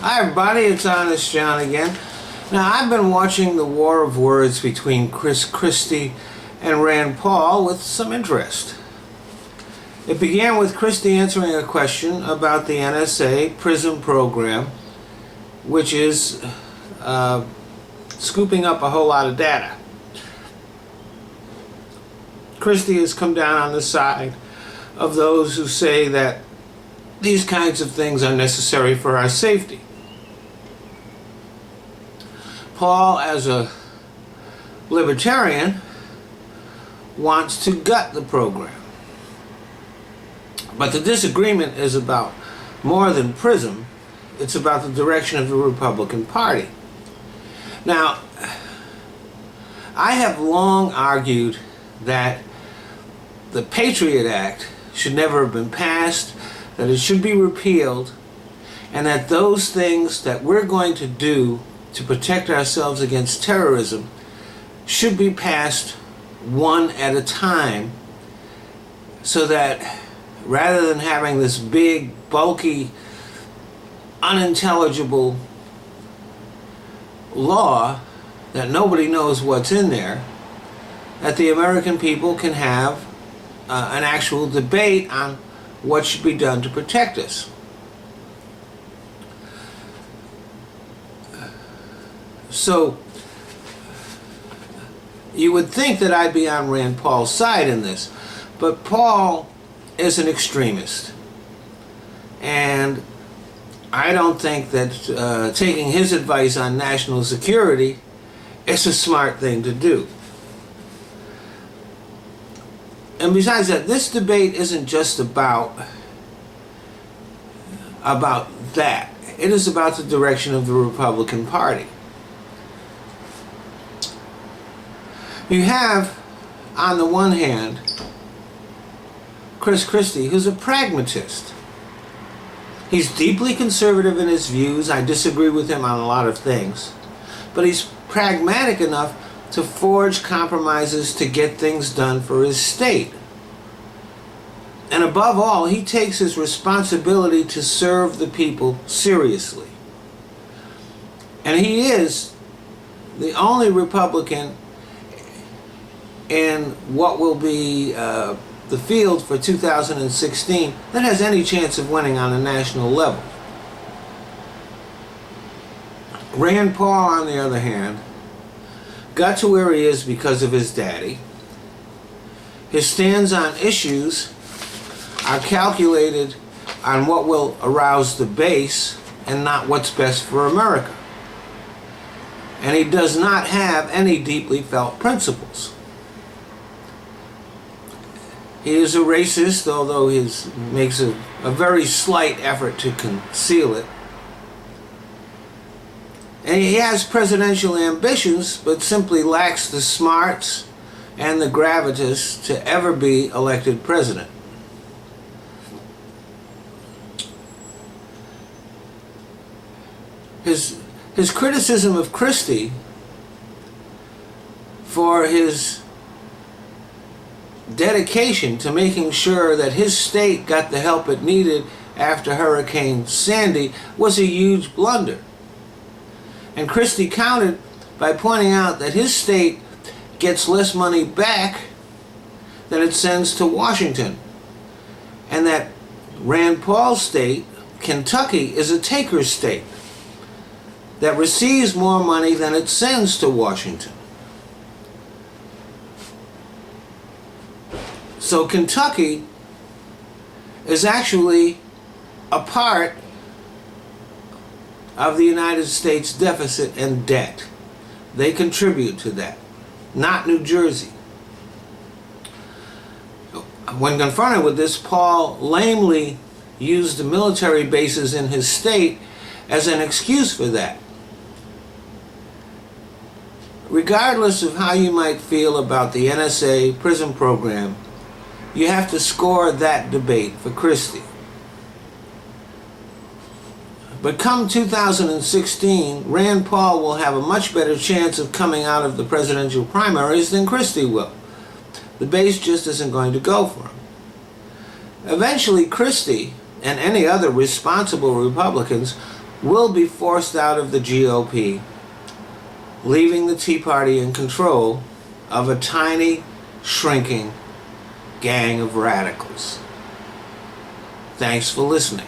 Hi everybody, it's Honest John again. Now I've been watching the war of words between Chris Christie and Rand Paul with some interest. It began with Christie answering a question about the NSA PRISM program, which is scooping up a whole lot of data. Christie has come down on the side of those who say that these kinds of things are necessary for our safety. Paul, as a libertarian, wants to gut the program. But the disagreement is about more than PRISM. It's about the direction of the Republican Party. Now, I have long argued that the Patriot Act should never have been passed, that it should be repealed, and that those things that we're going to do to protect ourselves against terrorism should be passed one at a time, so that rather than having this big, bulky, unintelligible law that nobody knows what's in there, that the American people can have an actual debate on what should be done to protect us. So you would think that I'd be on Rand Paul's side in this, but Paul is an extremist, and I don't think that taking his advice on national security is a smart thing to do. And besides that, this debate isn't just about that. It is about the direction of the Republican Party. You have, on the one hand, Chris Christie, who's a pragmatist. He's deeply conservative in his views. I disagree with him on a lot of things. But he's pragmatic enough to forge compromises to get things done for his state. And above all, he takes his responsibility to serve the people seriously. And he is the only Republican in what will be the field for 2016 that has any chance of winning on a national level. Rand Paul, on the other hand, got to where he is because of his daddy. His stands on issues are calculated on what will arouse the base and not what's best for America. And he does not have any deeply felt principles. He is a racist, although he makes a very slight effort to conceal it. And he has presidential ambitions, but simply lacks the smarts and the gravitas to ever be elected president. His criticism of Christie for his dedication to making sure that his state got the help it needed after Hurricane Sandy was a huge blunder. And Christie countered by pointing out that his state gets less money back than it sends to Washington, and that Rand Paul's state, Kentucky, is a taker state that receives more money than it sends to Washington. So Kentucky is actually a part of the United States deficit and debt. They contribute to that, not New Jersey. When confronted with this, Paul lamely used the military bases in his state as an excuse for that. Regardless of how you might feel about the NSA PRISM program, you have to score that debate for Christie. But come 2016, Rand Paul will have a much better chance of coming out of the presidential primaries than Christie will. The base just isn't going to go for him. Eventually, Christie and any other responsible Republicans will be forced out of the GOP, leaving the Tea Party in control of a tiny, shrinking gang of radicals. Thanks for listening.